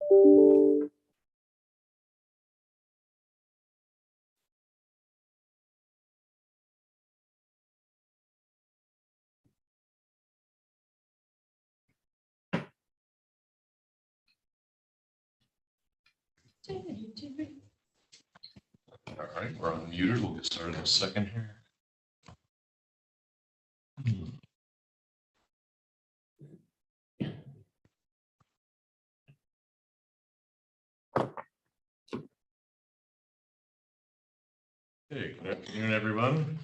All right, we're unmuted. We'll get started in a second here. Hey, good afternoon, everyone.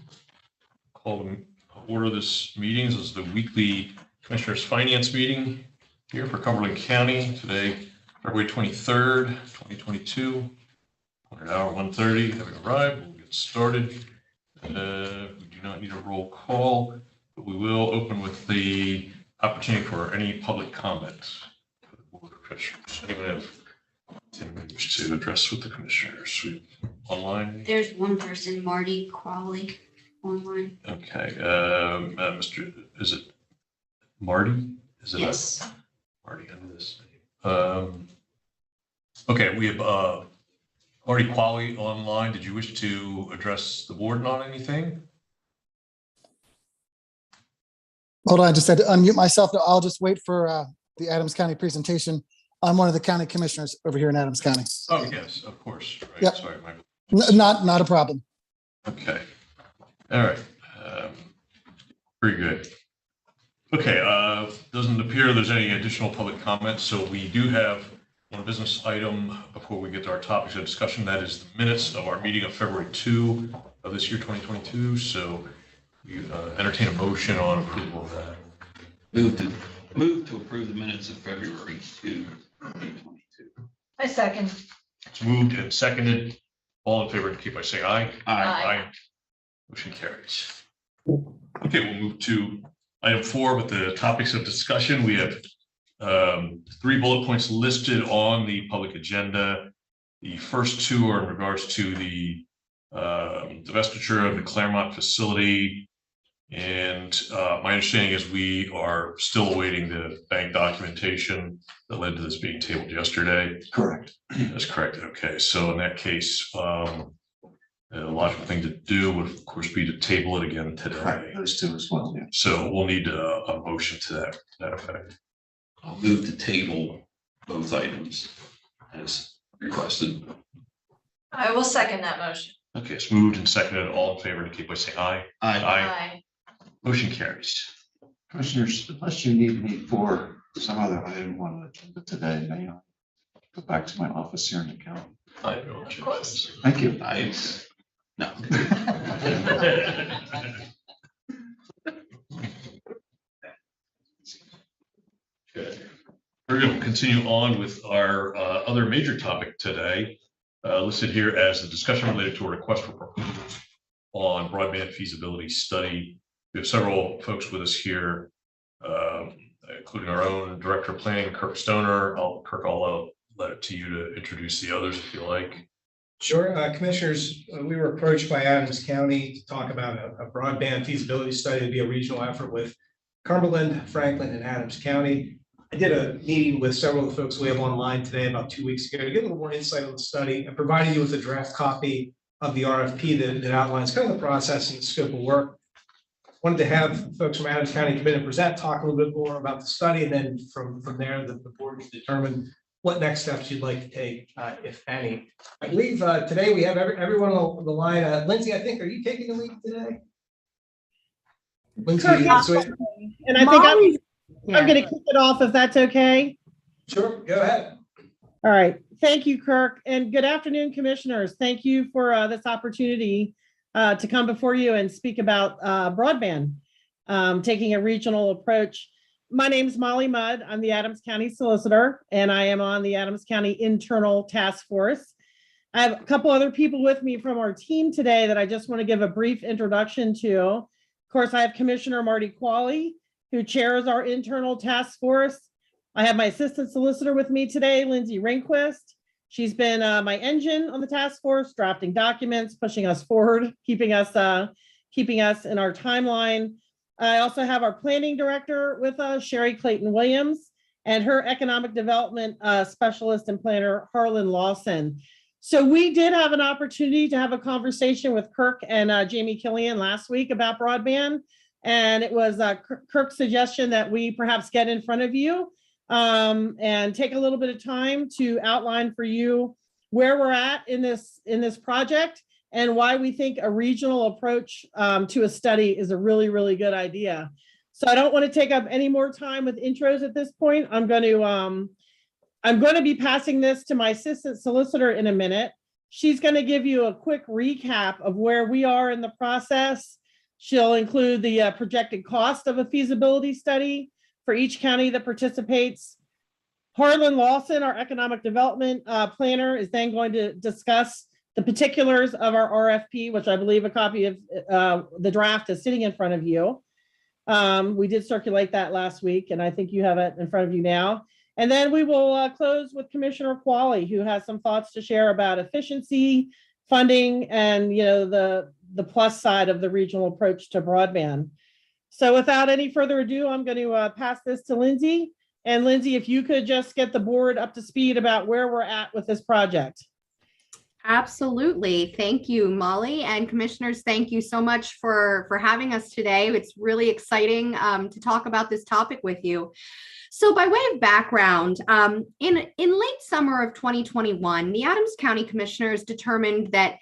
Call to order this meeting. This is the weekly Commissioners Finance meeting here for Cumberland County today, February 23rd, 2022. At hour 1:30, having arrived, we'll get started. We do not need a roll call, but we will open with the opportunity for any public comments for the Board of Commissioners. Anyone have 10 minutes to address with the commissioners online? There's one person, Marty Qualley, online. Okay, Mr. Is it Marty? Is it Yes. Marty under this name? Okay, we have Marty Qualley online. Did you wish to address the board on anything? Hold on, I just had to unmute myself. No, I'll just wait for the Adams County presentation. I'm one of the county commissioners over here in Adams County. Oh, yes, of course. Right. Yep. Sorry, my... Not a problem. Okay. All right. Very good. Okay. Doesn't appear there's any additional public comments. So we do have one business item before we get to our topics of discussion. That is the minutes of our meeting of February 2 of this year, 2022. So we entertain a motion on approval of that. Move to approve the minutes of February 2, 2022. I second. It's moved and seconded. All in favor indicate by saying aye. Aye. Motion carries. Okay, we'll move to item 4 with the topics of discussion. We have 3 bullet points listed on the public agenda. The first 2 are in regards to the divestiture of the Claremont facility. And my understanding is we are still awaiting the bank documentation that led to this being tabled yesterday. Correct. That's correct. Okay, so in that case, a logical thing to do would, of course, be to table it again today. Right, those 2 as well. Yeah. So we'll need a motion to that effect. I'll move to table both items as requested. I will second that motion. Okay, it's moved and seconded. All in favor indicate by saying aye. Aye. Motion carries. Commissioners, unless you need me for some other item on the agenda today, may I go back to my office here in the county? I have no objections. Thank you. No. Good. We're going to continue on with our other major topic today, listed here as the discussion related to a request for proposals on broadband feasibility study. We have several folks with us here, including our own Director of Planning, Kirk Stoner. Kirk, I'll let it to you to introduce the others if you like. Sure. Commissioners, we were approached by Adams County to talk about a broadband feasibility study to be a regional effort with Cumberland, Franklin, and Adams County. I did a meeting with several of the folks we have online today about 2 weeks ago to get a little more insight on the study and provided you with a draft copy of the RFP that outlines kind of the process and the scope of work. Wanted to have folks from Adams County come in and present, talk a little bit more about the study, and then from there, the board can determine what next steps you'd like to take, if any. I believe today we have everyone on the line. Lindsay, I think, are you taking the lead today? Lindsay, and I think I'm going to kick it off if that's okay. Sure, go ahead. All right. Thank you, Kirk. And good afternoon, commissioners. Thank you for this opportunity to come before you and speak about broadband, taking a regional approach. My name is Molly Mudd. I'm the Adams County Solicitor, and I am on the Adams County Internal Task Force. I have a couple other people with me from our team today that I just want to give a brief introduction to. Of course, I have Commissioner Marty Qualley, who chairs our Internal Task Force. I have my Assistant Solicitor with me today, Lindsay Rehnquist. She's been my engine on the task force, drafting documents, pushing us forward, keeping us in our timeline. I also have our planning director with us, Sherry Clayton Williams, and her economic development specialist and planner, Harlan Lawson. So we did have an opportunity to have a conversation with Kirk and Jamie Killian last week about broadband. And it was Kirk's suggestion that we perhaps get in front of you and take a little bit of time to outline for you where we're at in this project and why we think a regional approach to a study is a really, really good idea. So I don't want to take up any more time with intros at this point. I'm going to be passing this to my assistant solicitor in a minute. She's going to give you a quick recap of where we are in the process. She'll include the projected cost of a feasibility study for each county that participates. Harlan Lawson, our economic development planner, is then going to discuss the particulars of our RFP, which I believe a copy of the draft is sitting in front of you. We did circulate that last week, and I think you have it in front of you now. And then we will close with Commissioner Qualley, who has some thoughts to share about efficiency, funding, and the plus side of the regional approach to broadband. So without any further ado, I'm going to pass this to Lindsay. And Lindsay, if you could just get the board up to speed about where we're at with this project. Absolutely. Thank you, Molly, and commissioners. Thank you so much for having us today. It's really exciting to talk about this topic with you. So by way of background, in late summer of 2021, the Adams County Commissioners determined that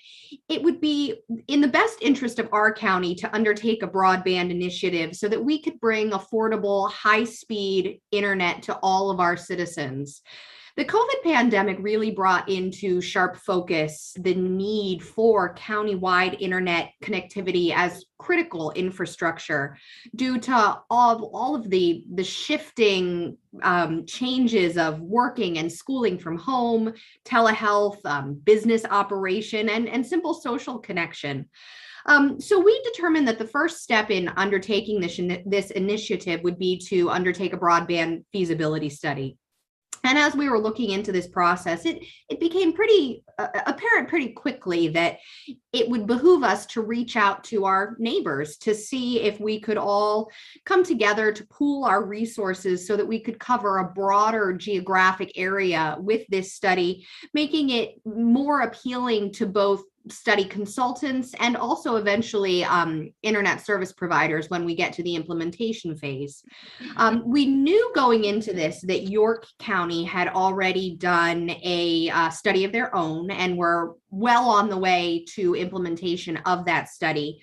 it would be in the best interest of our county to undertake a broadband initiative so that we could bring affordable, high-speed internet to all of our citizens. The COVID pandemic really brought into sharp focus the need for countywide internet connectivity as critical infrastructure due to all of the shifting changes of working and schooling from home, telehealth, business operation, and simple social connection. So we determined that the first step in undertaking this initiative would be to undertake a broadband feasibility study. And as we were looking into this process, it became pretty apparent pretty quickly that it would behoove us to reach out to our neighbors to see if we could all come together to pool our resources so that we could cover a broader geographic area with this study, making it more appealing to both study consultants and also eventually internet service providers when we get to the implementation phase. We knew going into this that York County had already done a study of their own and were well on the way to implementation of that study.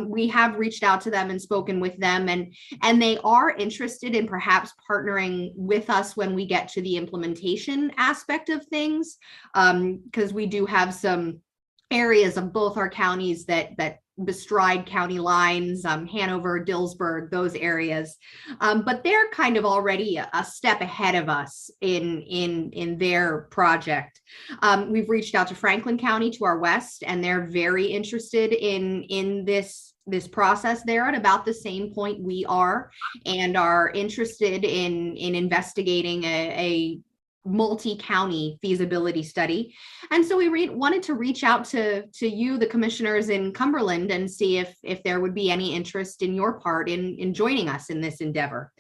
We have reached out to them and spoken with them, and they are interested in perhaps partnering with us when we get to the implementation aspect of things, because we do have some areas of both our counties that bestride county lines, Hanover, Dillsburg, those areas. But they're kind of already a step ahead of us in their project. We've reached out to Franklin County to our west, and they're very interested in this process. They're at about the same point we are and are interested in investigating a multi-county feasibility study. And so we wanted to reach out to you, the commissioners in Cumberland, and see if there would be any interest in your part in joining us in this endeavor.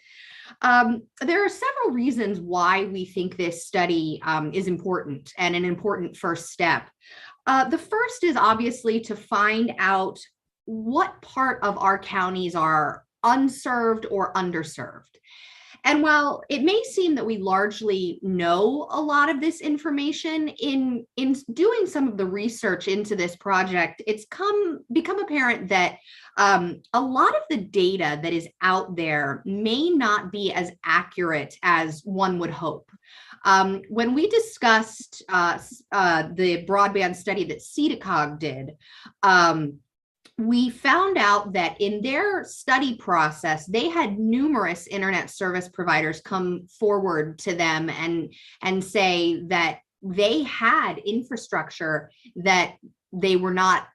There are several reasons why we think this study is important and an important first step. The first is obviously to find out what part of our counties are unserved or underserved. And while it may seem that we largely know a lot of this information, in doing some of the research into this project, it's become apparent that a lot of the data that is out there may not be as accurate as one would hope. When we discussed the broadband study that CEDACOG did, we found out that in their study process, they had numerous internet service providers come forward to them and say that they had infrastructure that were not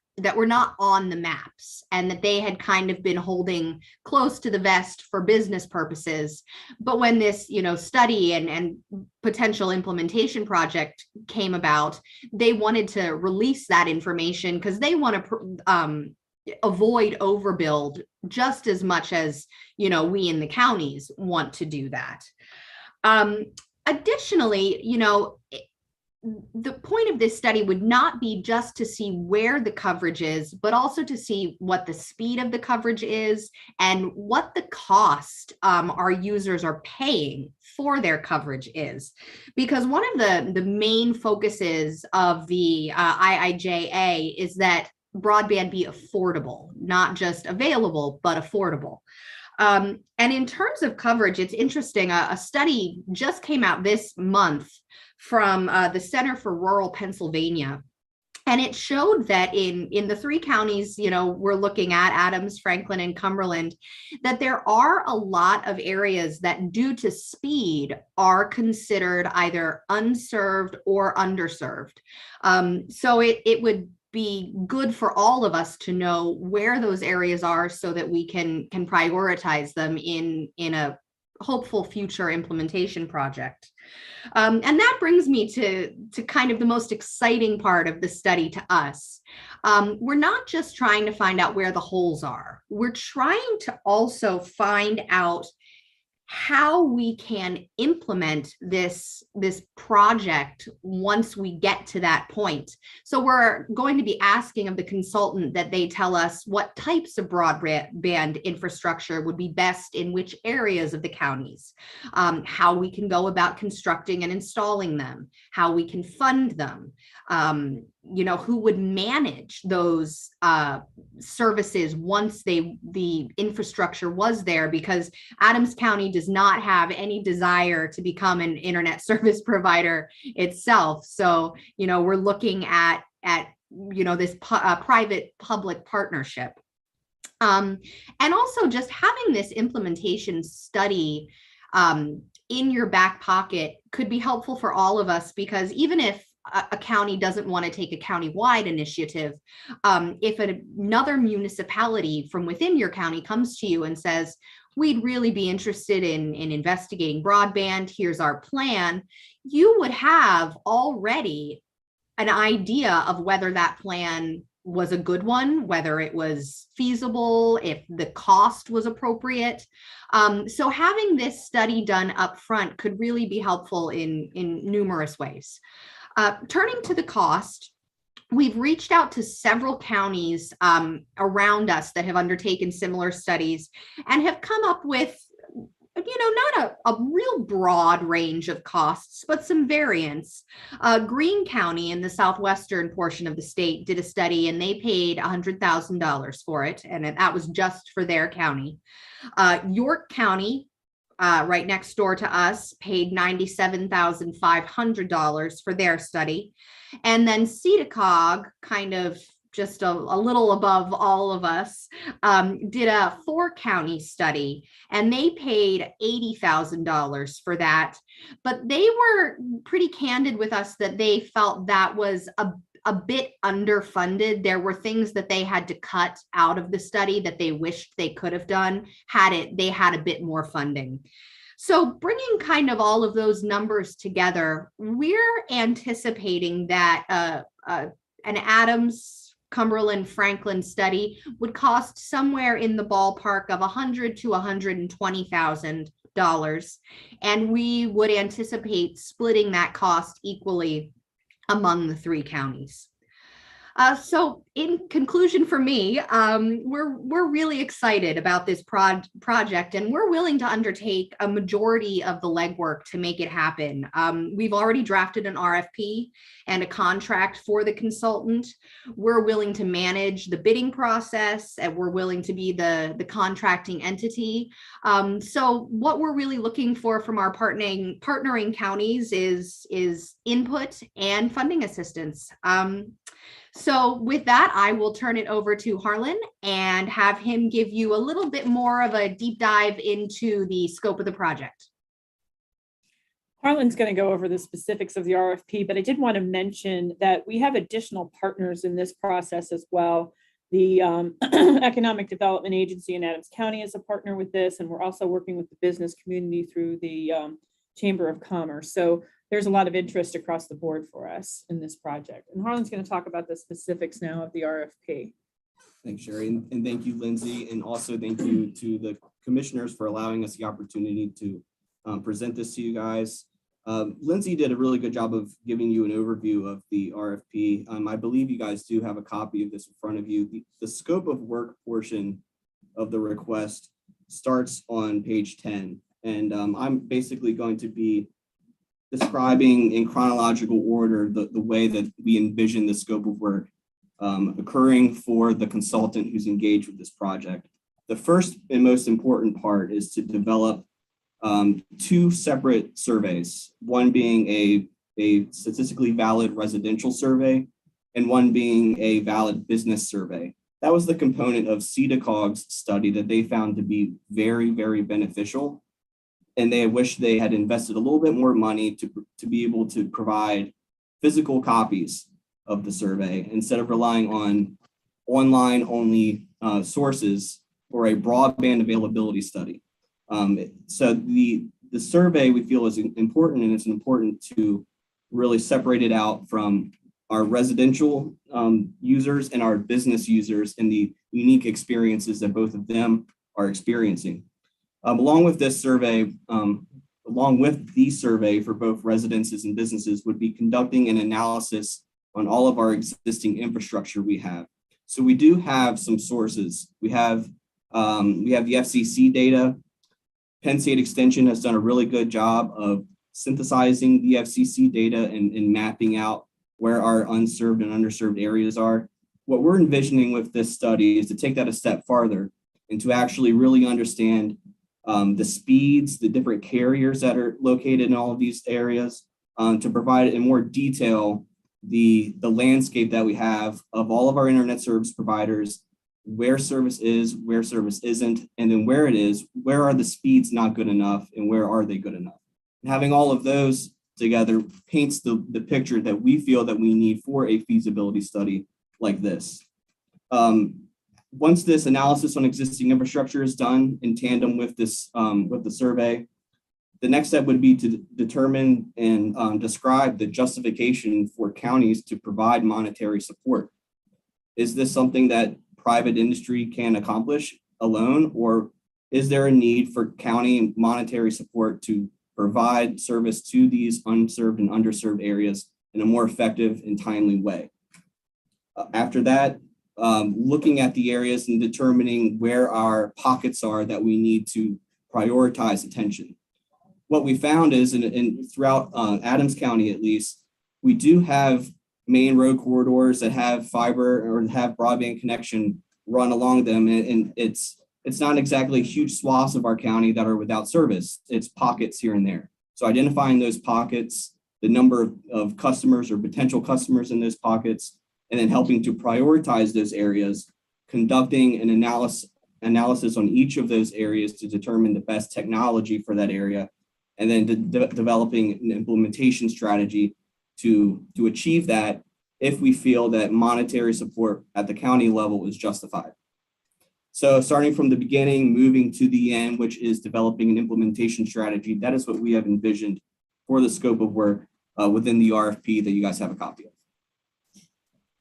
on the maps, and that they had kind of been holding close to the vest for business purposes. But when this, study and potential implementation project came about, they wanted to release that information because they want to avoid overbuild just as much as we in the counties want to do that. Additionally, the point of this study would not be just to see where the coverage is, but also to see what the speed of the coverage is and what the cost our users are paying for their coverage is. Because one of the main focuses of the IIJA is that broadband be affordable, not just available, but affordable. And in terms of coverage, it's interesting. A study just came out this month from the Center for Rural Pennsylvania. And it showed that in the three counties, we're looking at Adams, Franklin, and Cumberland, that there are a lot of areas that due to speed are considered either unserved or underserved. So it would be good for all of us to know where those areas are so that we can prioritize them in a hopeful future implementation project. And that brings me to kind of the most exciting part of the study to us. We're not just trying to find out where the holes are. We're trying to also find out how we can implement this project once we get to that point. So we're going to be asking of the consultant that they tell us what types of broadband infrastructure would be best in which areas of the counties, how we can go about constructing and installing them, how we can fund them, who would manage those services once the infrastructure was there, because Adams County does not have any desire to become an internet service provider itself. So, we're looking at this private public partnership. And also just having this implementation study in your back pocket could be helpful for all of us, because even if a county doesn't want to take a county-wide initiative, if another municipality from within your county comes to you and says, we'd really be interested in investigating broadband, here's our plan, you would have already an idea of whether that plan was a good one, whether it was feasible, if the cost was appropriate. So having this study done up front could really be helpful in numerous ways. Turning to the cost, we've reached out to several counties around us that have undertaken similar studies and have come up with, not a real broad range of costs, but some variance. Greene County in the southwestern portion of the state did a study and they paid $100,000 for it. And that was just for their county. York County, right next door to us, paid $97,500 for their study. And then CEDACOG, kind of just a little above all of us, did a 4-county study, and they paid $80,000 for that. But they were pretty candid with us that they felt that was a bit underfunded. There were things that they had to cut out of the study that they wished they could have done they had a bit more funding. So bringing kind of all of those numbers together, we're anticipating that an Adams, Cumberland, Franklin study would cost somewhere in the ballpark of $100,000 to $120,000, and we would anticipate splitting that cost equally among the 3 counties. So in conclusion for me, we're really excited about this project, and we're willing to undertake a majority of the legwork to make it happen. We've already drafted an RFP and a contract for the consultant. We're willing to manage the bidding process, and we're willing to be the contracting entity. So what we're really looking for from our partnering counties is input and funding assistance. So with that, I will turn it over to Harlan and have him give you a little bit more of a deep dive into the scope of the project. Harlan's going to go over the specifics of the RFP, but I did want to mention that we have additional partners in this process as well. The Economic Development Agency in Adams County is a partner with this, and we're also working with the business community through the Chamber of Commerce. So there's a lot of interest across the board for us in this project. And Harlan's going to talk about the specifics now of the RFP. Thanks, Sherry, and thank you, Lindsay, and also thank you to the commissioners for allowing us the opportunity to present this to you guys. Lindsay did a really good job of giving you an overview of the RFP. I believe you guys do have a copy of this in front of you. The scope of work portion of the request starts on page 10. And I'm basically going to be describing in chronological order the way that we envision the scope of work occurring for the consultant who's engaged with this project. The first and most important part is to develop two separate surveys, one being a statistically valid residential survey and one being a valid business survey. That was the component of CEDACOG's study that they found to be very, very beneficial. And they wish they had invested a little bit more money to be able to provide physical copies of the survey instead of relying on online only sources for a broadband availability study. So the survey we feel is important, and it's important to really separate it out from our residential users and our business users and the unique experiences that both of them are experiencing. Along with the survey for both residences and businesses would be conducting an analysis on all of our existing infrastructure we have. So we do have some sources. We have the FCC data. Penn State Extension has done a really good job of synthesizing the FCC data and mapping out where our unserved and underserved areas are. What we're envisioning with this study is to take that a step farther and to actually really understand the speeds, the different carriers that are located in all of these areas, to provide in more detail the landscape that we have of all of our internet service providers, where service is, where service isn't, and then where it is, where are the speeds not good enough and where are they good enough. And having all of those together paints the picture that we feel that we need for a feasibility study like this. Once this analysis on existing infrastructure is done in tandem with this, with the survey, the next step would be to determine and describe the justification for counties to provide monetary support. Is this something that private industry can accomplish alone, or is there a need for county monetary support to provide service to these unserved and underserved areas in a more effective and timely way? After that, looking at the areas and determining where our pockets are that we need to prioritize attention. What we found is, throughout Adams County at least, we do have main road corridors that have fiber or have broadband connection run along them, and it's not exactly huge swaths of our county that are without service. It's pockets here and there. So identifying those pockets, the number of customers or potential customers in those pockets, and then helping to prioritize those areas, conducting an analysis on each of those areas to determine the best technology for that area, and then developing an implementation strategy to achieve that if we feel that monetary support at the county level is justified. So starting from the beginning, moving to the end, which is developing an implementation strategy, that is what we have envisioned for the scope of work within the RFP that you guys have a copy of.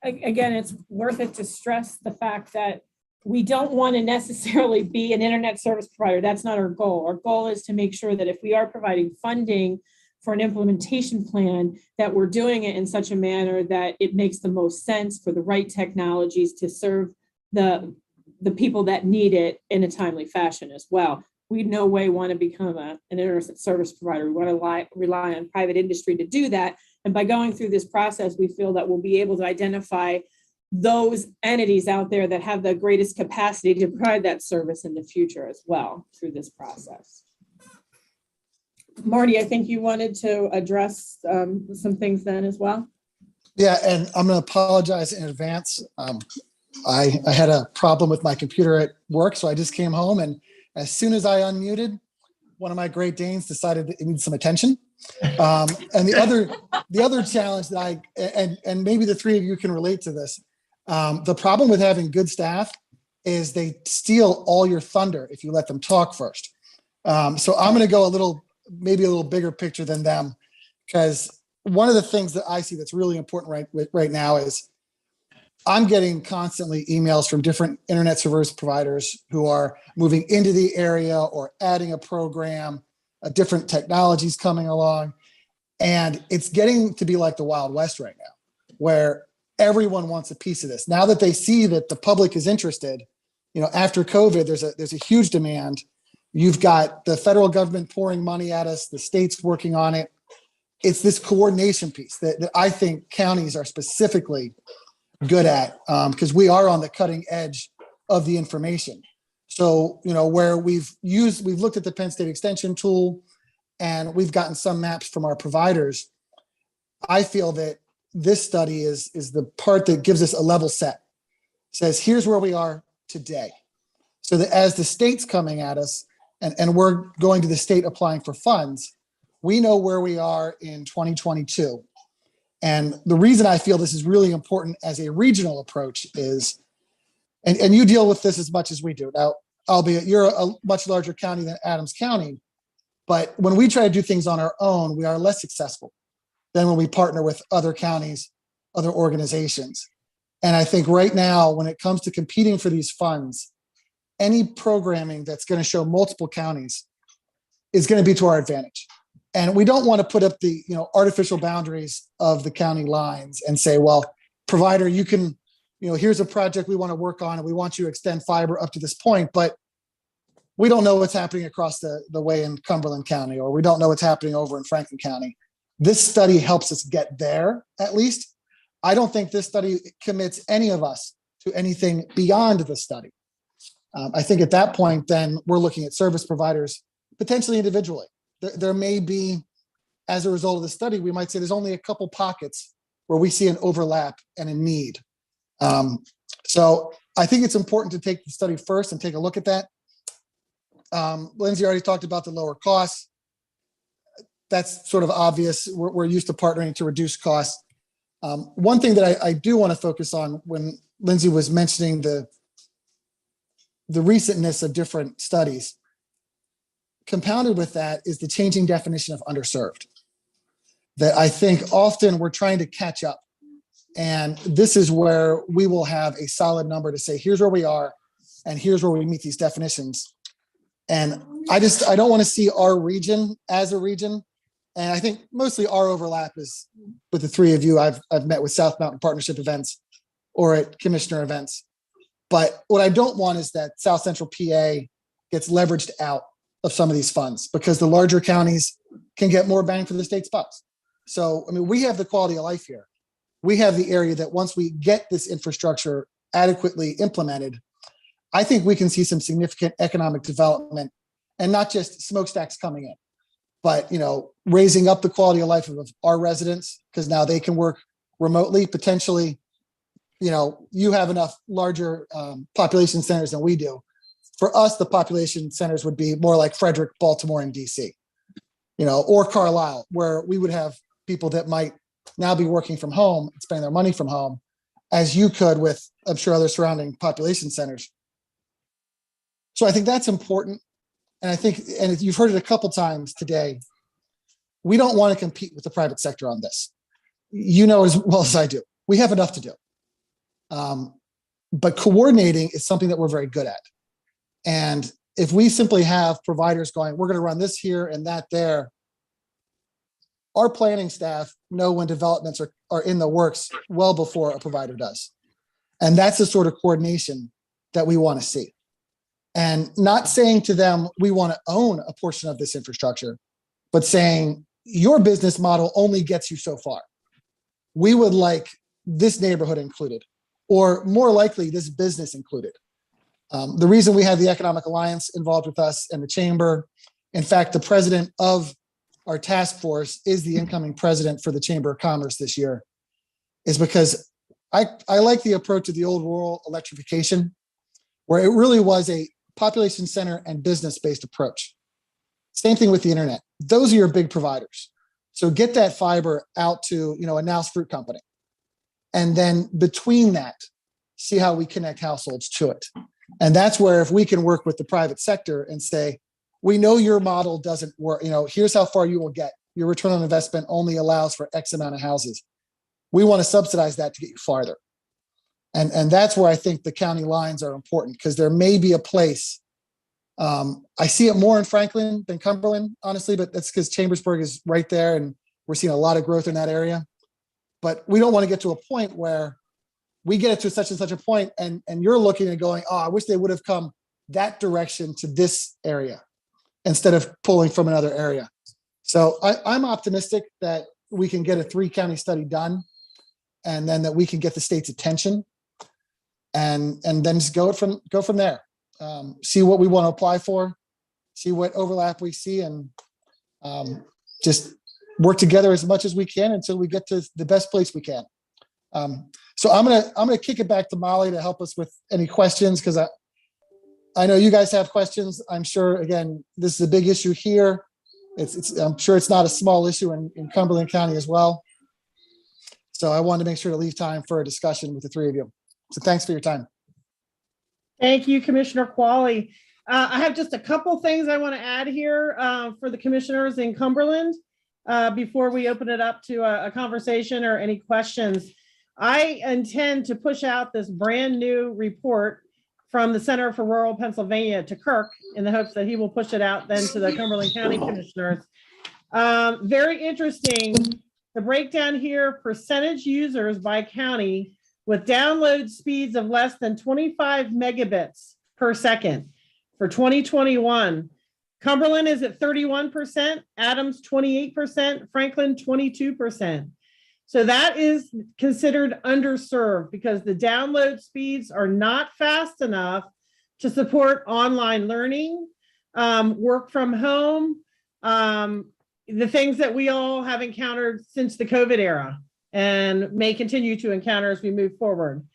Again, it's worth it to stress the fact that we don't want to necessarily be an internet service provider. That's not our goal. Our goal is to make sure that if we are providing funding for an implementation plan, that we're doing it in such a manner that it makes the most sense for the right technologies to serve the people that need it in a timely fashion as well. We no way want to become an internet service provider. We want to rely on private industry to do that. And by going through this process, we feel that we'll be able to identify those entities out there that have the greatest capacity to provide that service in the future as well through this process. Marty, I think you wanted to address some things then as well. Yeah, and I'm going to apologize in advance. I had a problem with my computer at work, so I just came home, and as soon as I unmuted, one of my Great Danes decided it needed some attention. And the other challenge that and maybe the three of you can relate to this, the problem with having good staff is they steal all your thunder if you let them talk first. So I'm going to go maybe a little bigger picture than them, because one of the things that I see that's really important right now is I'm getting constantly emails from different internet service providers who are moving into the area or adding a program. different technologies coming along. And it's getting to be like the Wild West right now, where everyone wants a piece of this. Now that they see that the public is interested, after COVID, there's a huge demand. You've got the federal government pouring money at us, the states working on it. It's this coordination piece that I think counties are specifically good at, because we are on the cutting edge of the information. So, where we've looked at the Penn State Extension tool and we've gotten some maps from our providers. I feel that this study is the part that gives us a level set. Says, here's where we are today. So that as the state's coming at us and we're going to the state applying for funds, we know where we are in 2022. And the reason I feel this is really important as a regional approach is, and you deal with this as much as we do. Now, albeit you're a much larger county than Adams County, but when we try to do things on our own, we are less successful than when we partner with other counties, other organizations. And I think right now, when it comes to competing for these funds, any programming that's going to show multiple counties is going to be to our advantage. And we don't want to put up the artificial boundaries of the county lines and say, well, provider, you can, here's a project we want to work on and we want you to extend fiber up to this point, but we don't know what's happening across the way in Cumberland County, or we don't know what's happening over in Franklin County. This study helps us get there, at least. I don't think this study commits any of us to anything beyond the study. I think at that point, then we're looking at service providers potentially individually. There may be, as a result of the study, we might say there's only a couple pockets where we see an overlap and a need. So I think it's important to take the study first and take a look at that. Lindsay already talked about the lower costs. That's sort of obvious. We're used to partnering to reduce costs. One thing that I do want to focus on when Lindsay was mentioning the recentness of different studies, compounded with that is the changing definition of underserved. That I think often we're trying to catch up. And this is where we will have a solid number to say, here's where we are, and here's where we meet these definitions. And I don't want to see our region as a region. And I think mostly our overlap is with the three of you. I've met with South Mountain Partnership events or at commissioner events. But what I don't want is that South Central PA gets leveraged out of some of these funds because the larger counties can get more bang for the state's bucks. So, we have the quality of life here. We have the area that once we get this infrastructure adequately implemented, I think we can see some significant economic development and not just smokestacks coming in, but, raising up the quality of life of our residents because now they can work remotely. Potentially, you have enough larger population centers than we do. For us, the population centers would be more like Frederick, Baltimore, and DC, or Carlisle, where we would have people that might now be working from home and spending their money from home, as you could with, I'm sure, other surrounding population centers. So I think that's important. And I think, and you've heard it a couple times today, we don't want to compete with the private sector on this. As well as I do, we have enough to do. But coordinating is something that we're very good at. And if we simply have providers going, we're going to run this here and that there, our planning staff know when developments are in the works well before a provider does. And that's the sort of coordination that we want to see. And not saying to them, we want to own a portion of this infrastructure, but saying your business model only gets you so far. We would like this neighborhood included, or more likely this business included. The reason we have the Economic Alliance involved with us and the chamber, in fact, the president of our task force is the incoming president for the Chamber of Commerce this year, is because I like the approach of the old rural electrification, where it really was a population center and business-based approach. Same thing with the internet. Those are your big providers. So get that fiber out to, a Now's Fruit company. And then between that, see how we connect households to it. And that's where if we can work with the private sector and say, we know your model doesn't work, here's how far you will get. Your return on investment only allows for X amount of houses. We want to subsidize that to get you farther. And that's where I think the county lines are important, because there may be a place I see it more in Franklin than Cumberland, honestly, but that's because Chambersburg is right there and we're seeing a lot of growth in that area. But we don't want to get to a point where we get it to such and such a point and you're looking and going, oh, I wish they would have come that direction to this area instead of pulling from another area. So I'm optimistic that we can get a 3-county study done and then that we can get the state's attention and then just go from there. See what we want to apply for, see what overlap we see, and just work together as much as we can until we get to the best place we can. So I'm gonna kick it back to Molly to help us with any questions, because I know you guys have questions. I'm sure, again, this is a big issue here. I'm sure it's not a small issue in Cumberland County as well. So I wanted to make sure to leave time for a discussion with the 3 of you. So thanks for your time. Thank you, Commissioner Qualley. I have just a couple things I want to add here for the commissioners in Cumberland before we open it up to a conversation or any questions. I intend to push out this brand new report from the Center for Rural Pennsylvania to Kirk in the hopes that he will push it out then to the Cumberland County commissioners. Very interesting. The breakdown here, percentage users by county with download speeds of less than 25 megabits per second for 2021. Cumberland is at 31%, Adams 28%, Franklin 22%. So that is considered underserved because the download speeds are not fast enough to support online learning, work from home, the things that we all have encountered since the COVID era and may continue to encounter as we move forward.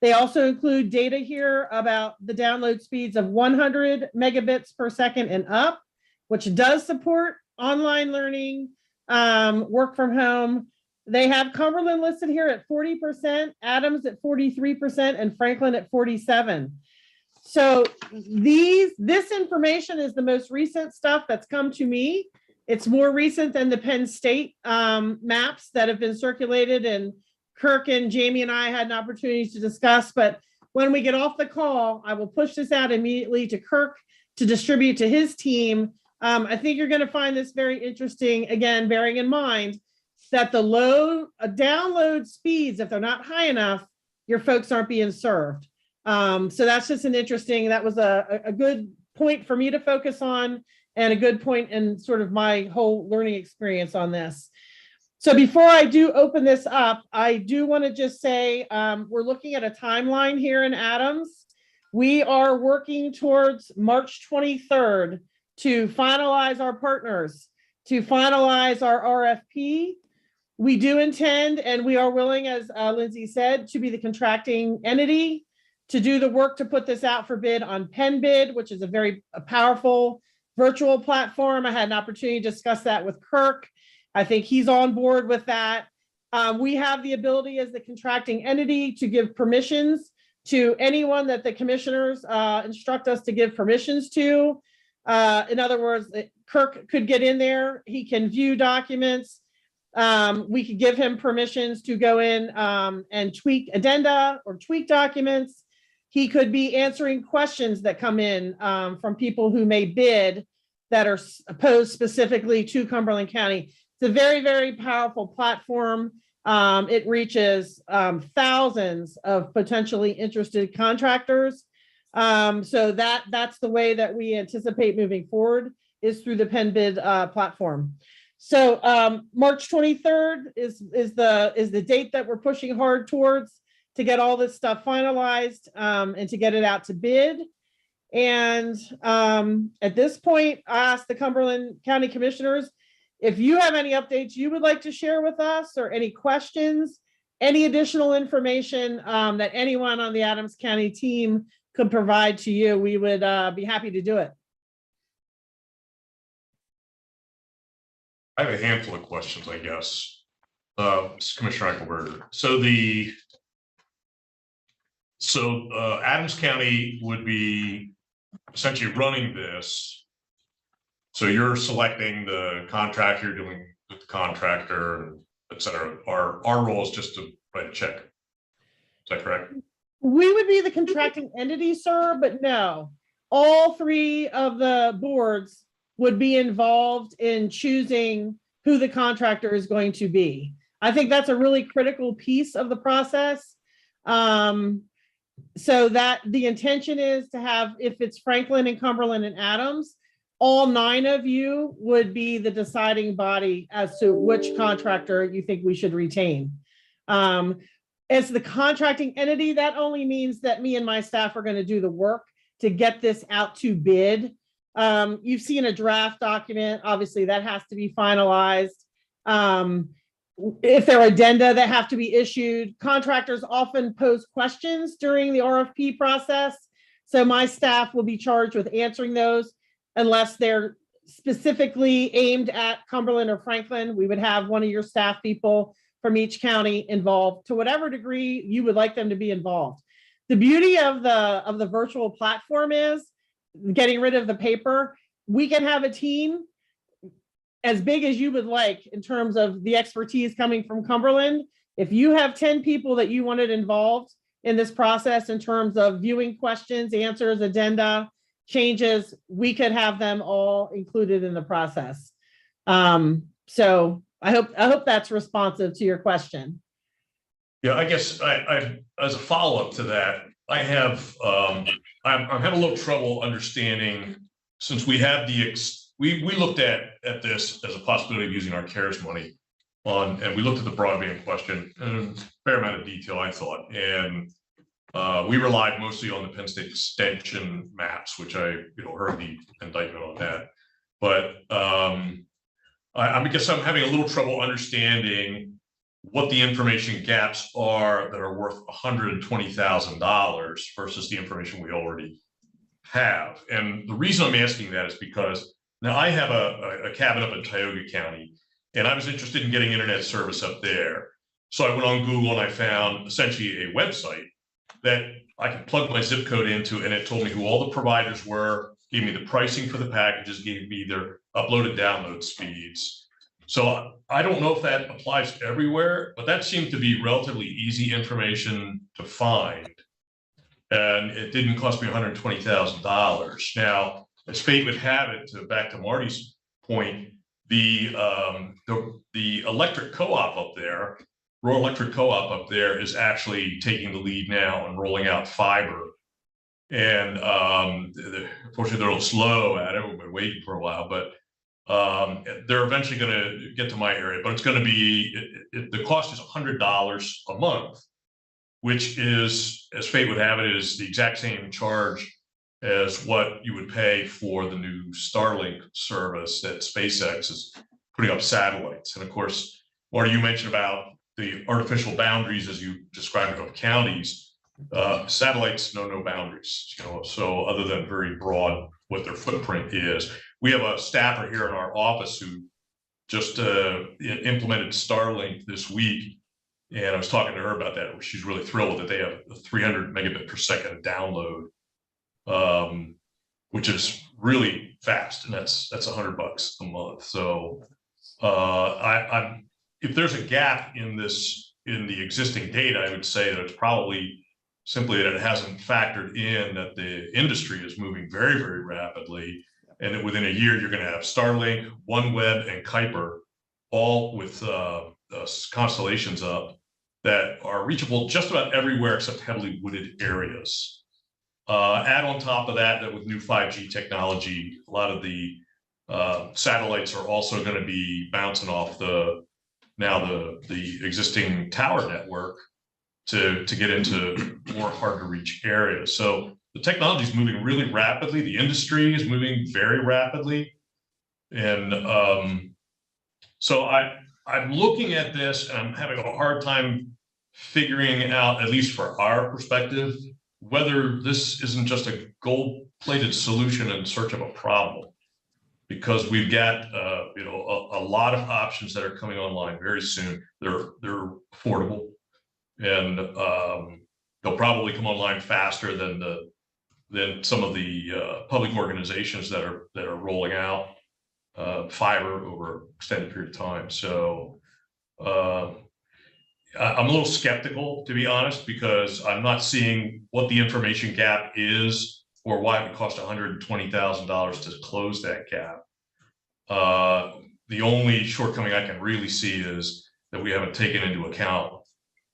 They also include data here about the download speeds of 100 megabits per second and up, which does support online learning, work from home. They have Cumberland listed here at 40%, Adams at 43%, and Franklin at 47%. So this information is the most recent stuff that's come to me. It's more recent than the Penn State maps that have been circulated, and Kirk and Jamie and I had an opportunity to discuss. But when we get off the call, I will push this out immediately to Kirk to distribute to his team. I think you're going to find this very interesting, again, bearing in mind that the low download speeds, if they're not high enough, your folks aren't being served. So that's just that was a good point for me to focus on and a good point in sort of my whole learning experience on this. So before I do open this up, I do want to just say we're looking at a timeline here in Adams. We are working towards March 23rd to finalize our partners, to finalize our RFP. We do intend, and we are willing, as Lindsay said, to be the contracting entity, to do the work to put this out for bid on PennBid, which is a very powerful virtual platform. I had an opportunity to discuss that with Kirk. I think he's on board with that. We have the ability as the contracting entity to give permissions to anyone that the commissioners instruct us to give permissions to. In other words, Kirk could get in there. He can view documents. We could give him permissions to go in and tweak addenda or tweak documents. He could be answering questions that come in from people who may bid that are posed specifically to Cumberland County. It's a very, very powerful platform. It reaches thousands of potentially interested contractors. So that's the way that we anticipate moving forward, is through the PennBid platform. So March 23rd is the date that we're pushing hard towards to get all this stuff finalized and to get it out to bid. And at this point, I ask the Cumberland County Commissioners, if you have any updates you would like to share with us, or any questions, any additional information that anyone on the Adams County team could provide to you, we would be happy to do it. I have a handful of questions, I guess. Commissioner Eichelberger. So Adams County would be essentially running this. So you're selecting the contract, you're doing with the contractor, et cetera. Our role is just to write a check. Is that correct? We would be the contracting entity, sir, but no. all three of the boards would be involved in choosing who the contractor is going to be. I think that's a really critical piece of the process. So that the intention is to have, if it's Franklin and Cumberland and Adams, all 9 of you would be the deciding body as to which contractor you think we should retain. As the contracting entity, that only means that me and my staff are going to do the work to get this out to bid. You've seen a draft document. Obviously, that has to be finalized. If there are addenda that have to be issued, contractors often pose questions during the RFP process. So my staff will be charged with answering those unless they're specifically aimed at Cumberland or Franklin. We would have one of your staff people from each county involved to whatever degree you would like them to be involved. The beauty of the virtual platform is getting rid of the paper. We can have a team as big as you would like in terms of the expertise coming from Cumberland. If you have 10 people that you wanted involved in this process in terms of viewing questions, answers, addenda, changes, we could have them all included in the process. So I hope that's responsive to your question. Yeah, I guess I as a follow-up to that, I have I'm having a little trouble understanding, since we have we looked at this as a possibility of using our CARES money and we looked at the broadband question in a fair amount of detail, I thought, and we relied mostly on the Penn State extension maps, which I heard the indictment on that, but I guess I'm having a little trouble understanding what the information gaps are that are worth $120,000 versus the information we already have. And the reason I'm asking that is because now I have a cabin up in Tioga County, and I was interested in getting internet service up there. So I went on Google and I found essentially a website that I could plug my zip code into, and it told me who all the providers were, gave me the pricing for the packages, gave me their upload and download speeds. So I don't know if that applies everywhere, but that seemed to be relatively easy information to find. And it didn't cost me $120,000. Now, as fate would have it, back to Marty's point, the electric co-op up there, rural electric co-op up there, is actually taking the lead now and rolling out fiber. And unfortunately, they're a little slow at it. We've been waiting for a while, but they're eventually going to get to my area. But it's going to be, the cost is $100 a month, which is, as fate would have it, is the exact same charge as what you would pay for the new Starlink service that SpaceX is putting up satellites. And of course, Marty, you mentioned about the artificial boundaries, as you described it, of counties. Satellites know no boundaries, so other than very broad what their footprint is. We have a staffer here in our office who just implemented Starlink this week, and I was talking to her about that. She's really thrilled that they have a 300 megabit per second download, which is really fast, and that's $100 a month. So if there's a gap in the existing data, I would say that it's probably simply that it hasn't factored in that the industry is moving very, very rapidly, and that within a year you're going to have Starlink, OneWeb, and Kuiper all with constellations up that are reachable just about everywhere except heavily wooded areas. Add on top of that, that with new 5G technology, a lot of the satellites are also going to be bouncing off the existing tower network to get into more hard to reach areas. So the technology is moving really rapidly. The industry is moving very rapidly. And so I'm looking at this and I'm having a hard time figuring out, at least for our perspective, whether this isn't just a gold-plated solution in search of a problem, because we've got a lot of options that are coming online very soon. They're affordable, and they'll probably come online faster than some of the public organizations that are rolling out fiber over an extended period of time. So I'm a little skeptical, to be honest, because I'm not seeing what the information gap is or why it would cost $120,000 to close that gap. The only shortcoming I can really see is that we haven't taken into account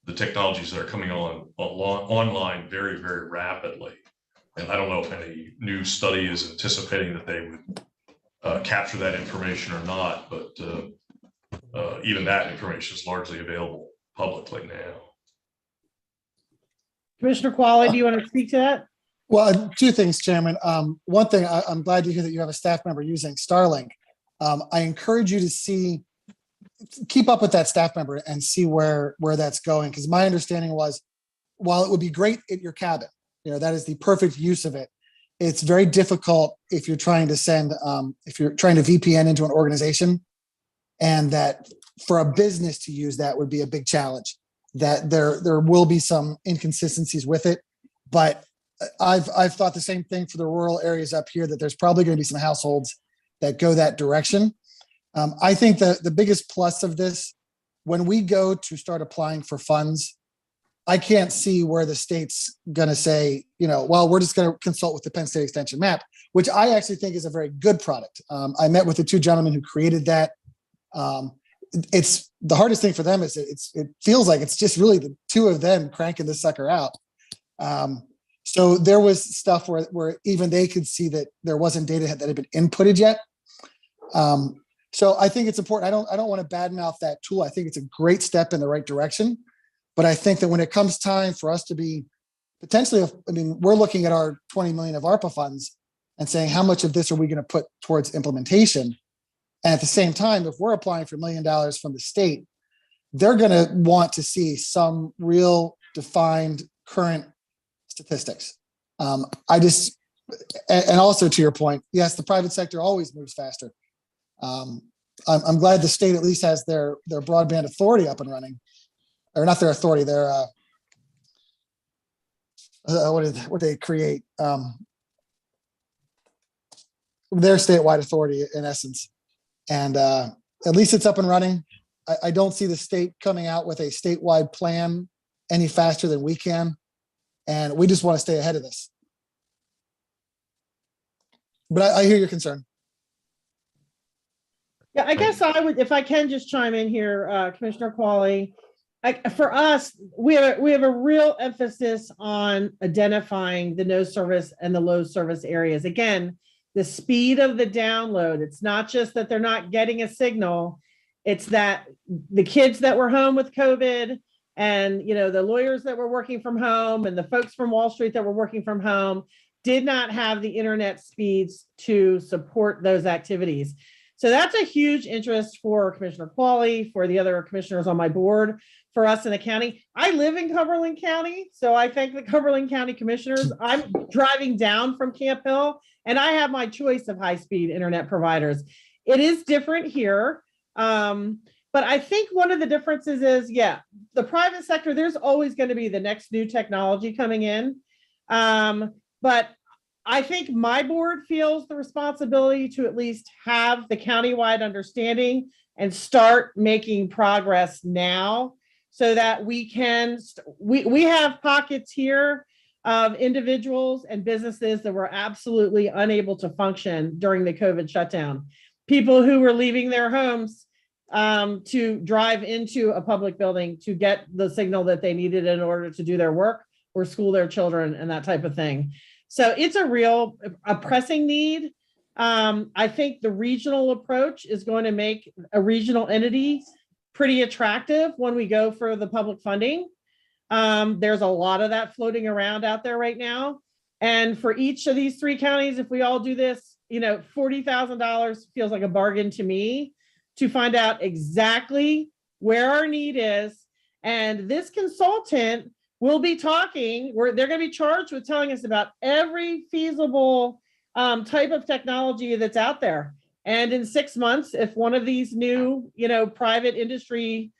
the technologies that are coming online very, very rapidly. And I don't know if any new study is anticipating that they would capture that information or not, but even that information is largely available publicly now. Commissioner Qualley, do you want to speak to that? Well, two things, Chairman. One thing, I'm glad to hear that you have a staff member using Starlink. I encourage you to keep up with that staff member and see where that's going. Because my understanding was, while it would be great at your cabin, that is the perfect use of it. It's very difficult if you're trying to if you're trying to VPN into an organization, and that for a business to use that would be a big challenge. That there will be some inconsistencies with it, but I've thought the same thing for the rural areas up here, that there's probably going to be some households that go that direction. I think the biggest plus of this, when we go to start applying for funds, I can't see where the state's going to say, well, we're just going to consult with the Penn State Extension map, which I actually think is a very good product. I met with the two gentlemen who created that. It's the hardest thing for them is it feels like it's just really the two of them cranking this sucker out. So there was stuff where even they could see that there wasn't data that had been inputted yet. So I think it's important. I don't want to badmouth that tool. I think it's a great step in the right direction. But I think that when it comes time for us to be potentially, we're looking at our 20 million of ARPA funds and saying, how much of this are we going to put towards implementation? And at the same time, if we're applying for $1 million from the state, they're going to want to see some real defined current statistics. And also to your point, yes, the private sector always moves faster. I'm glad the state at least has their broadband authority up and running, or not their authority, their what did they create? Their statewide authority in essence. And at least it's up and running. I don't see the state coming out with a statewide plan any faster than we can. And we just want to stay ahead of this. But I hear your concern. Yeah, I guess I would, if I can just chime in here, Commissioner Qualley. For us, we have a real emphasis on identifying the no service and the low service areas. Again, the speed of the download. It's not just that they're not getting a signal. It's that the kids that were home with COVID and the lawyers that were working from home and the folks from Wall Street that were working from home did not have the internet speeds to support those activities. So that's a huge interest for Commissioner Qualley, for the other commissioners on my board, for us in the county. I live in Cumberland County, so I thank the Cumberland County commissioners. I'm driving down from Camp Hill, and I have my choice of high-speed internet providers. It is different here, but I think one of the differences is, the private sector, there's always going to be the next new technology coming in, but I think my board feels the responsibility to at least have the countywide understanding and start making progress now so that we can, we have pockets here of individuals and businesses that were absolutely unable to function during the COVID shutdown. People who were leaving their homes to drive into a public building to get the signal that they needed in order to do their work or school their children and that type of thing. So it's a pressing need. I think the regional approach is going to make a regional entity pretty attractive when we go for the public funding. There's a lot of that floating around out there right now. And for each of these 3 counties, if we all do this, $40,000 feels like a bargain to me to find out exactly where our need is. And this consultant will be talking, they're going to be charged with telling us about every feasible type of technology that's out there. And in 6 months, if one of these new, private industry,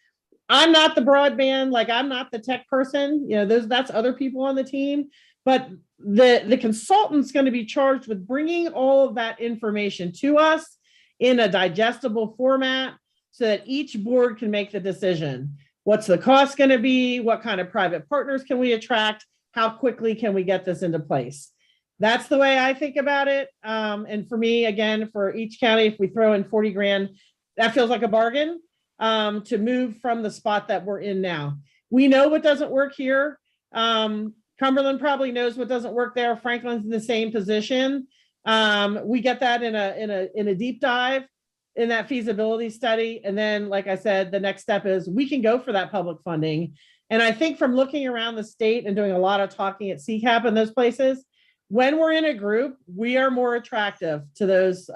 I'm not the broadband, I'm not the tech person, that's other people on the team, but the consultant's going to be charged with bringing all of that information to us in a digestible format so that each board can make the decision. What's the cost going to be? What kind of private partners can we attract? How quickly can we get this into place? That's the way I think about it. And for me, again, for each county, if we throw in 40 grand, that feels like a bargain to move from the spot that we're in now. We know what doesn't work here. Cumberland probably knows what doesn't work there. Franklin's in the same position. We get that in a deep dive in that feasibility study. And then, like I said, the next step is we can go for that public funding. And I think from looking around the state and doing a lot of talking at CCAP and those places, when we're in a group, we are more attractive to those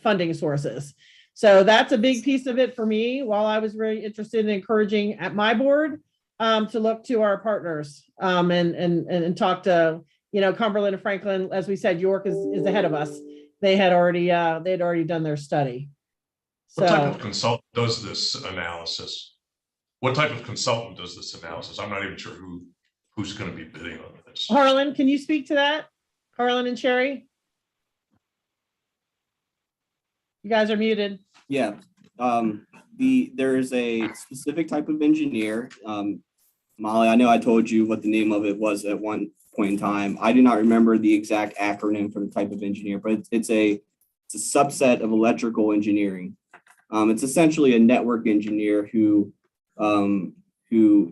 funding sources. So that's a big piece of it for me. While I was very interested in encouraging at my board to look to our partners and talk to, Cumberland and Franklin. As we said, York is ahead of us. They had already done their study. What type of So consultant does this analysis? What type of consultant does this analysis? I'm not even sure who's going to be bidding on this. Harlan, can you speak to that? Harlan and Sherry? You guys are muted. Yeah, there is a specific type of engineer. Molly, I know I told you what the name of it was at one point in time. I do not remember the exact acronym for the type of engineer, but it's a subset of electrical engineering. It's essentially a network engineer who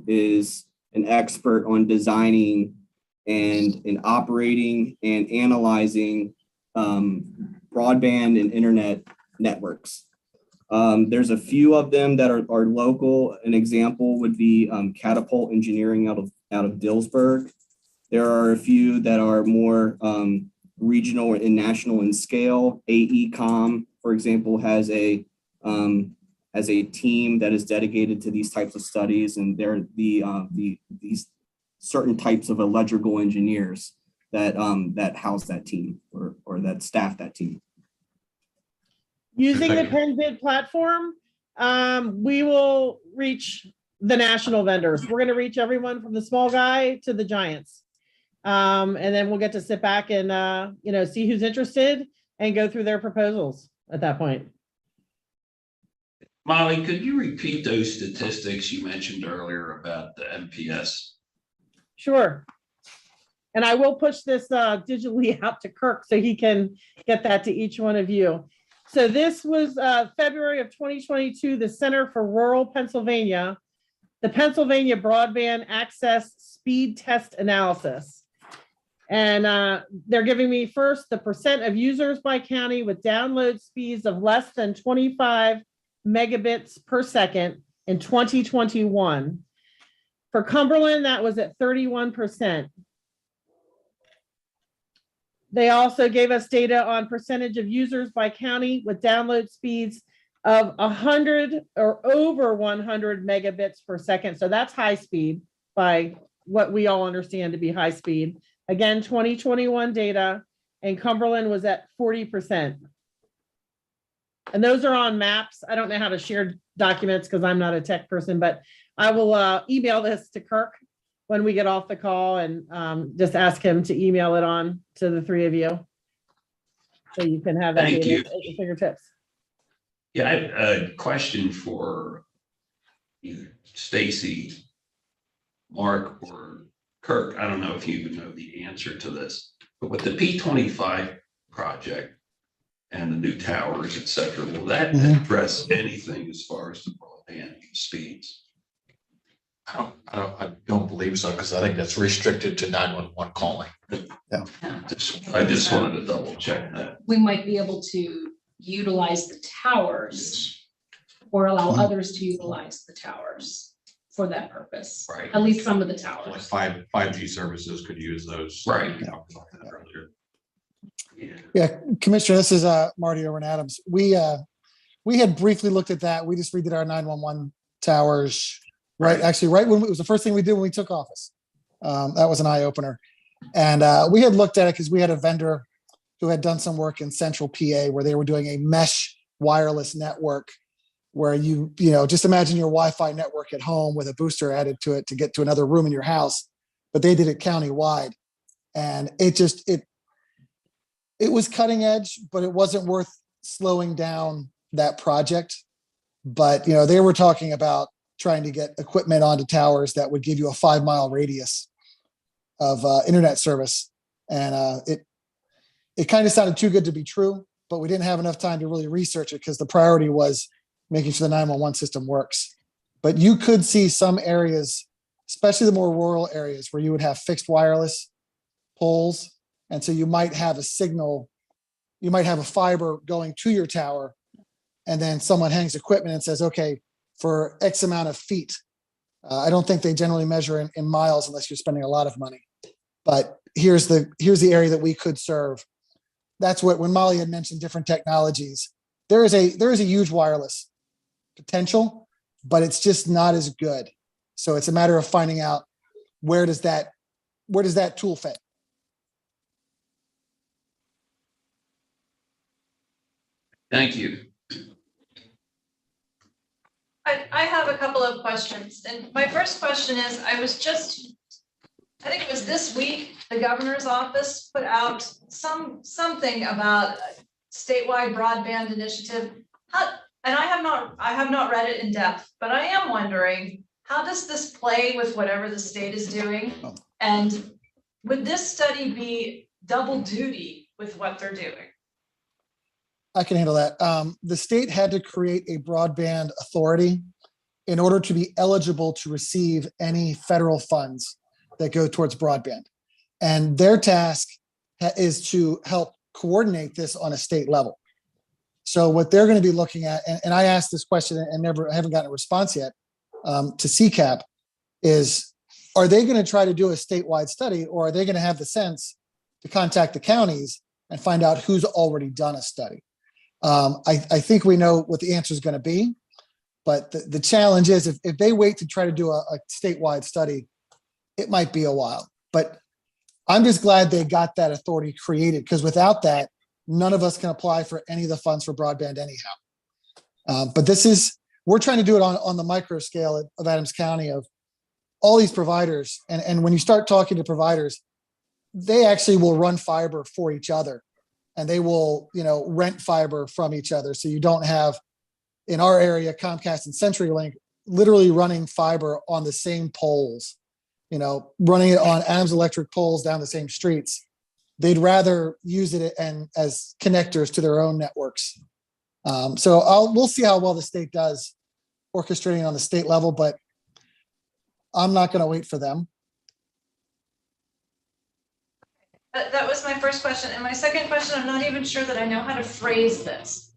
is an expert on designing and operating and analyzing broadband and internet networks. There's a few of them that are local. An example would be Catapult Engineering out of Dillsburg. There are a few that are more regional and national in scale. AECom, for example, has a team that is dedicated to these types of studies, and they're these certain types of electrical engineers that house that team or that staff that team. Using the Penn Bid platform, we will reach the national vendors. We're going to reach everyone from the small guy to the giants. And then we'll get to sit back and, see who's interested and go through their proposals at that point. Molly, could you repeat those statistics you mentioned earlier about the MPS? Sure. And I will push this digitally out to Kirk so he can get that to each one of you. So this was February of 2022, the Center for Rural Pennsylvania, the Pennsylvania Broadband Access Speed Test Analysis. And they're giving me first the percent of users by county with download speeds of less than 25 megabits per second in 2021. For Cumberland, that was at 31%. They also gave us data on percentage of users by county with download speeds of 100 or over 100 megabits per second. So that's high speed by what we all understand to be high speed. Again, 2021 data, and Cumberland was at 40%. And those are on maps. I don't know how to share documents because I'm not a tech person, but I will email this to Kirk when we get off the call and just ask him to email it on to the three of you. So you can have that Thank you. at your fingertips. Yeah, I have a question for either Stacy, Mark, or Kirk. I don't know if you even know the answer to this, but with the P25 project and the new towers, et cetera, will that address anything as far as the broadband speeds? I don't believe so, because I think that's restricted to 911 calling. Yeah. I just wanted to double check that. We might be able to utilize the towers or allow others to utilize the towers for that purpose. Right. At least some of the Like towers. 5G services could use those. Right. We talked about that earlier. Yeah, Commissioner, this is Marty Owen Adams. We had briefly looked at that. We just redid our 911 towers, right? Actually, right when it was the first thing we did when we took office. That was an eye opener. And we had looked at it because we had a vendor who had done some work in central PA where they were doing a mesh wireless network where you just imagine your Wi-Fi network at home with a booster added to it to get to another room in your house. But they did it countywide. And it was cutting edge, but it wasn't worth slowing down that project. But, they were talking about trying to get equipment onto towers that would give you a 5-mile radius of internet service. And it kind of sounded too good to be true, but we didn't have enough time to really research it because the priority was making sure the 911 system works. But you could see some areas, especially the more rural areas, where you would have fixed wireless poles. And so you might have a signal, you might have a fiber going to your tower, and then someone hangs equipment and says, okay, for X amount of feet. I don't think they generally measure in miles unless you're spending a lot of money. But here's the area that we could serve. That's what, when Molly had mentioned different technologies, there is a huge wireless potential, but it's just not as good. So it's a matter of finding out where does that tool fit. Thank you. I have a couple of questions, and my first question is, I think it was this week, the governor's office put out something about a statewide broadband initiative. And I have not read it in depth, but I am wondering, how does this play with whatever the state is doing? And would this study be double duty with what they're doing? I can handle that. The state had to create a broadband authority in order to be eligible to receive any federal funds that go towards broadband. And their task is to help coordinate this on a state level. So what they're going to be looking at, and I asked this question and I haven't gotten a response yet to CCAP, is are they going to try to do a statewide study, or are they going to have the sense to contact the counties and find out who's already done a study? I think we know what the answer is going to be, but the challenge is if they wait to try to do a statewide study, it might be a while. But I'm just glad they got that authority created, because without that, none of us can apply for any of the funds for broadband anyhow. But we're trying to do it on the micro scale of Adams County, of all these providers. And when you start talking to providers, they actually will run fiber for each other, and they will, rent fiber from each other. So you don't have, in our area, Comcast and CenturyLink literally running fiber on the same poles, running it on Adams Electric poles down the same streets. They'd rather use it as connectors to their own networks. So we'll see how well the state does orchestrating on the state level, but I'm not going to wait for them. That was my first question. And my second question, I'm not even sure that I know how to phrase this.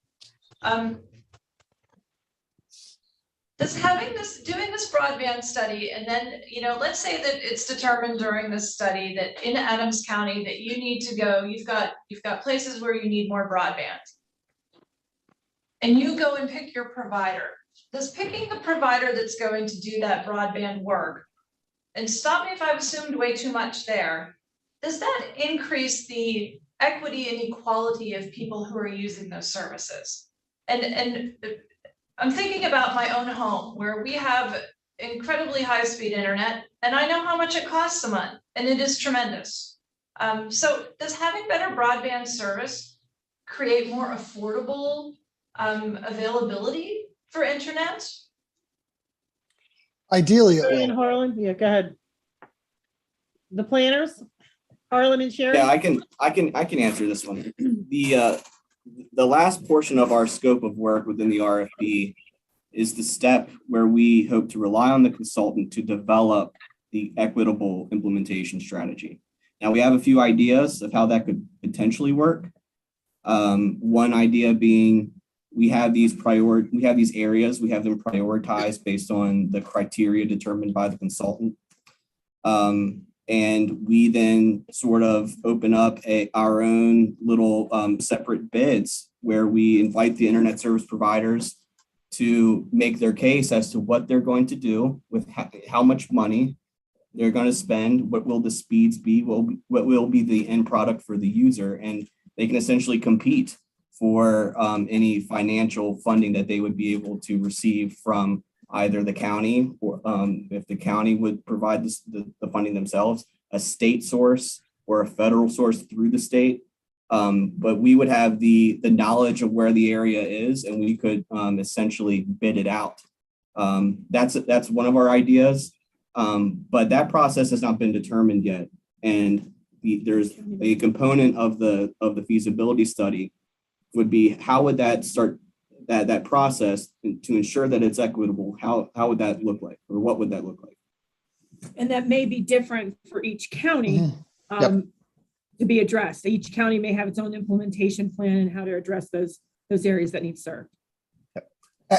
Does doing this broadband study, and then, let's say that it's determined during this study that in Adams County that you need to go, you've got places where you need more broadband. And you go and pick your provider. Does picking the provider that's going to do that broadband work, and stop me if I've assumed way too much there, does that increase the equity and equality of people who are using those services? And I'm thinking about my own home, where we have incredibly high-speed internet, and I know how much it costs a month, and it is tremendous. So does having better broadband service create more affordable availability for internet? Ideally, it Sharon will. Harlan, yeah, go ahead. The planners, Harlan and Sharon? Yeah, I can answer this one. The last portion of our scope of work within the RFP is the step where we hope to rely on the consultant to develop the equitable implementation strategy. Now, we have a few ideas of how that could potentially work. One idea being we have these areas, we have them prioritized based on the criteria determined by the consultant. And we then sort of open up our own little separate bids where we invite the internet service providers to make their case as to what they're going to do with how much money they're going to spend, what will the speeds be, what will be the end product for the user, and they can essentially compete for any financial funding that they would be able to receive from either the county, or if the county would provide the funding themselves, a state source or a federal source through the state. But we would have the knowledge of where the area is, and we could essentially bid it out. That's one of our ideas, but that process has not been determined yet. And there's a component of the feasibility study would be how would that start that process to ensure that it's equitable? How would that look like, or what would that look like? And that may be different for each county to be addressed. Each county may have its own implementation plan and how to address those areas that need served.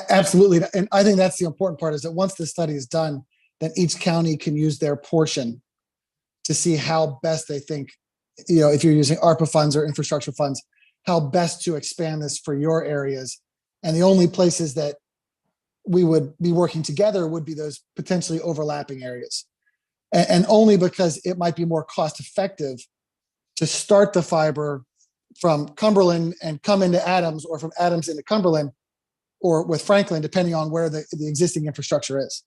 Absolutely. And I think that's the important part, is that once the study is done, then each county can use their portion to see how best they think, if you're using ARPA funds or infrastructure funds, how best to expand this for your areas. And the only places that we would be working together would be those potentially overlapping areas. And only because it might be more cost effective to start the fiber from Cumberland and come into Adams, or from Adams into Cumberland, or with Franklin, depending on where the existing infrastructure is.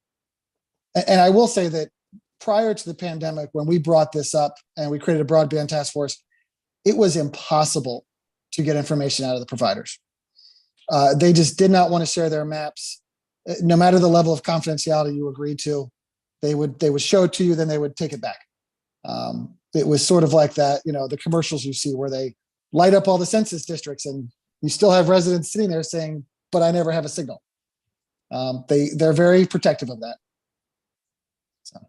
And I will say that prior to the pandemic, when we brought this up and we created a broadband task force, it was impossible to get information out of the providers. They just did not want to share their maps, no matter the level of confidentiality you agreed to. They would show it to you, then they would take it back. It was sort of like that, the commercials you see where they light up all the census districts, and you still have residents sitting there saying, "But I never have a signal." They're very protective of that. So.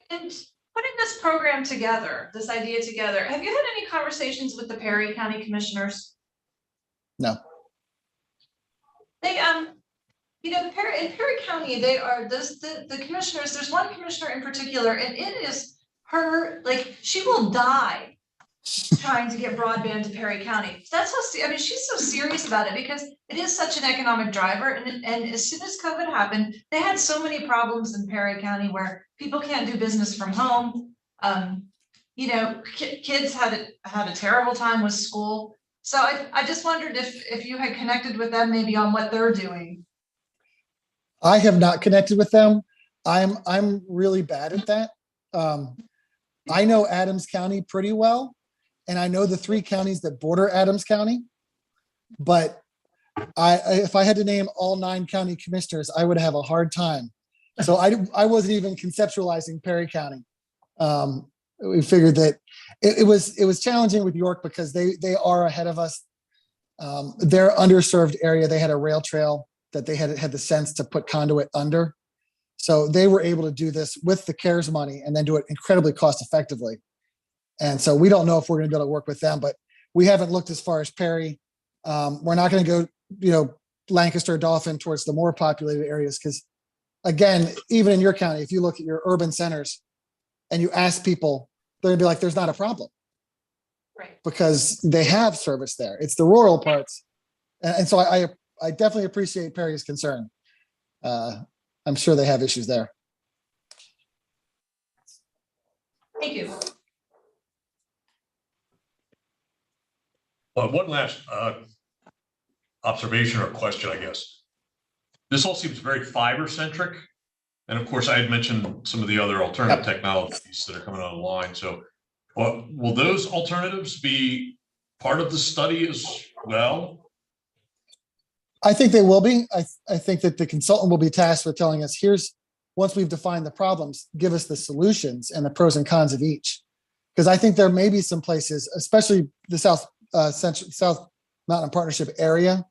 And putting this program together, this idea together, have you had any conversations with the Perry County Commissioners? No. They, in Perry County, they are the commissioners. There's one commissioner in particular, and it is her, like, she will die trying to get broadband to Perry County. That's how, she's so serious about it because it is such an economic driver. And as soon as COVID happened, they had so many problems in Perry County where people can't do business from home. Kids had a terrible time with school. So I just wondered if you had connected with them maybe on what they're doing. I have not connected with them. I'm really bad at that. I know Adams County pretty well, and I know the 3 counties that border Adams County, but if I had to name all 9 county commissioners, I would have a hard time. So I wasn't even conceptualizing Perry County. We figured that it was challenging with York because they are ahead of us. Their underserved area, they had a rail trail that they had the sense to put conduit under. So they were able to do this with the CARES money and then do it incredibly cost effectively. And so we don't know if we're going to be able to work with them, but we haven't looked as far as Perry. We're not going to go, Lancaster, Dauphin towards the more populated areas. Because again, even in your county, if you look at your urban centers and you ask people, they're going to be like, there's not a problem. Right. Because they have service there. It's the rural parts. And so I definitely appreciate Perry's concern. I'm sure they have issues there. Thank you. One last observation or question, I guess. This all seems very fiber centric. And of course, I had mentioned some of the other alternative technologies that are coming online. So will those alternatives be part of the study as well? I think they will be. I think that the consultant will be tasked with telling us, once we've defined the problems, give us the solutions and the pros and cons of each. Because I think there may be some places, especially the South Mountain Partnership area,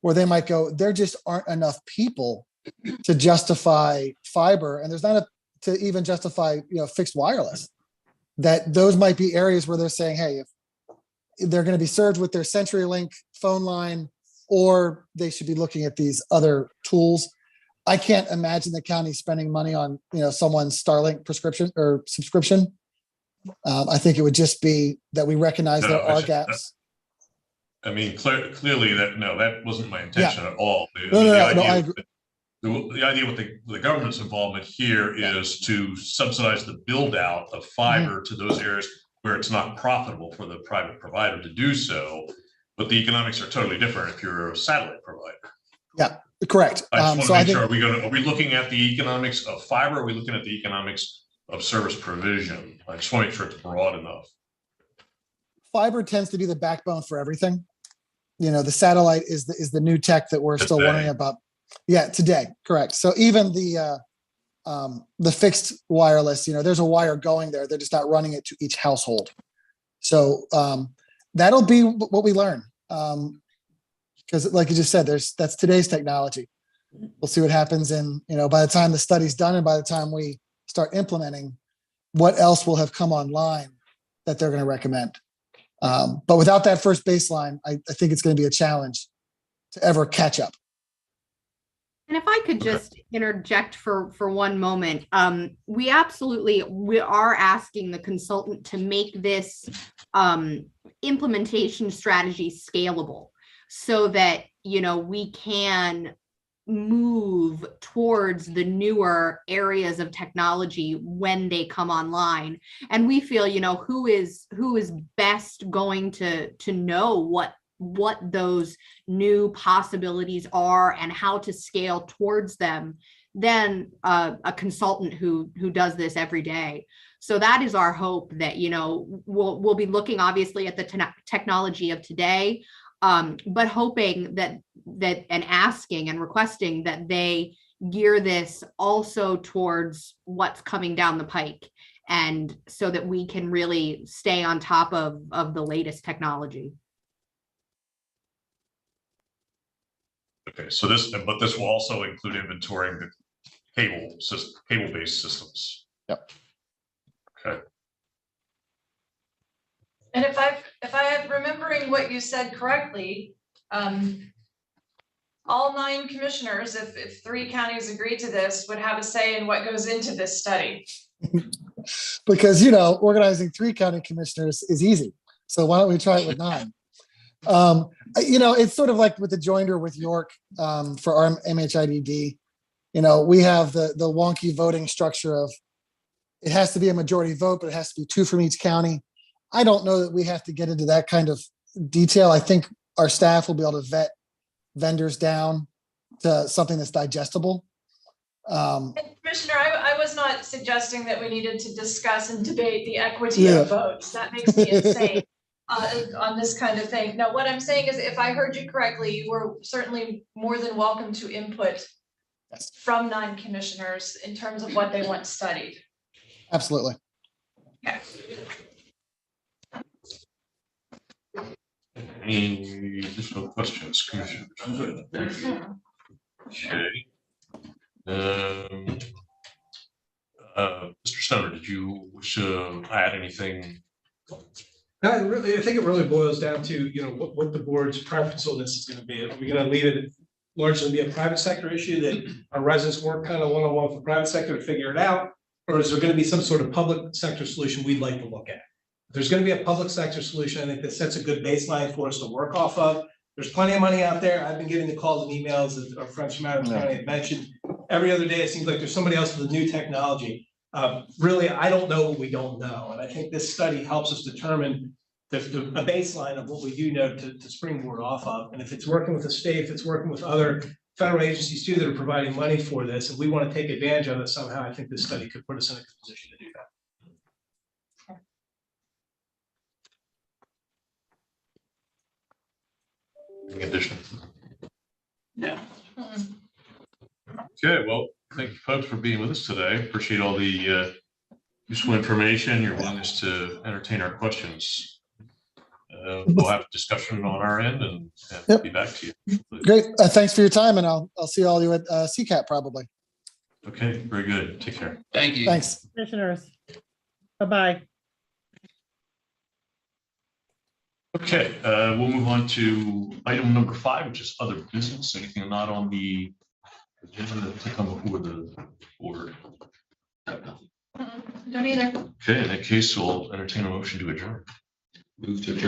where they might go, there just aren't enough people to justify fiber, and there's not to even justify fixed wireless. That those might be areas where they're saying, hey, if they're going to be served with their CenturyLink phone line, or they should be looking at these other tools. I can't imagine the county spending money on someone's Starlink prescription or subscription. I think it would just be that we recognize there are gaps. Clearly that wasn't my intention at all. The idea with the government's involvement here is to subsidize the build out of fiber to those areas where it's not profitable for the private provider to do so. But the economics are totally different if you're a satellite provider. Yeah, correct. I just want to make sure, are we looking at the economics of fiber? Or are we looking at the economics of service provision? I just want to make sure it's broad enough. Fiber tends to be the backbone for everything. The satellite is the new tech that we're still wondering about. Yeah, today, correct. So even the fixed wireless, there's a wire going there. They're just not running it to each household. So that'll be what we learn. Because like you just said, that's today's technology. We'll see what happens. And, by the time the study's done and by the time we start implementing, what else will have come online that they're going to recommend. But without that first baseline, I think it's going to be a challenge to ever catch up. And if I could just interject for one moment, we are asking the consultant to make this implementation strategy scalable so that, we can move towards the newer areas of technology when they come online. And we feel, who is best going to know what those new possibilities are and how to scale towards them than a consultant who does this every day. So that is our hope that, we'll be looking obviously at the technology of today, but hoping that and asking and requesting that they gear this also towards what's coming down the pike, and so that we can really stay on top of the latest technology. Okay, so this will also include inventorying the cable-based systems. Yep. Okay. And if I'm remembering what you said correctly, all 9 commissioners, if 3 counties agree to this, would have a say in what goes into this study. Because, organizing 3 county commissioners is easy. So why don't we try it with 9? It's sort of like with the joinder with York for our MHIDD. We have the wonky voting structure of it has to be a majority vote, but it has to be 2 from each county. I don't know that we have to get into that kind of detail. I think our staff will be able to vet vendors down to something that's digestible. Commissioner, I was not suggesting that we needed to discuss and debate the equity of votes. That makes me insane on this kind of thing. No, what I'm saying is, if I heard you correctly, you were certainly more than welcome to input from 9 commissioners in terms of what they want studied. Absolutely. Okay. Any additional questions, Commissioner? Okay. Mr. Stoner, did you wish to add anything? No, I think it really boils down to, what the board's preference on this is going to be. Are we going to leave it largely be a private sector issue that our residents work kind of one-on-one with the private sector to figure it out? Or is there going to be some sort of public sector solution we'd like to look at? If there's going to be a public sector solution, I think that sets a good baseline for us to work off of. There's plenty of money out there. I've been getting the calls and emails that our friends from Adams County have mentioned. Every other day, it seems like there's somebody else with a new technology. Really, I don't know what we don't know. And I think this study helps us determine a baseline of what we do know to springboard off of. And if it's working with the state, if it's working with other federal agencies too that are providing money for this, and we want to take advantage of it somehow, I think this study could put us in a good position to do that. Any addition? No. Okay, well, thank you folks for being with us today. Appreciate all the useful information, your willingness to entertain our questions. We'll have a discussion on our end and be back to you. Great. Thanks for your time, and I'll see all you at CCAT probably. Okay, very good. Take care. Thank you. Thanks. Commissioners. Bye-bye. Okay, we'll move on to item number 5, which is other business. Anything not on the agenda to come before the board? Don't either. Okay, in that case, we'll entertain a motion to adjourn. Move to adjourn.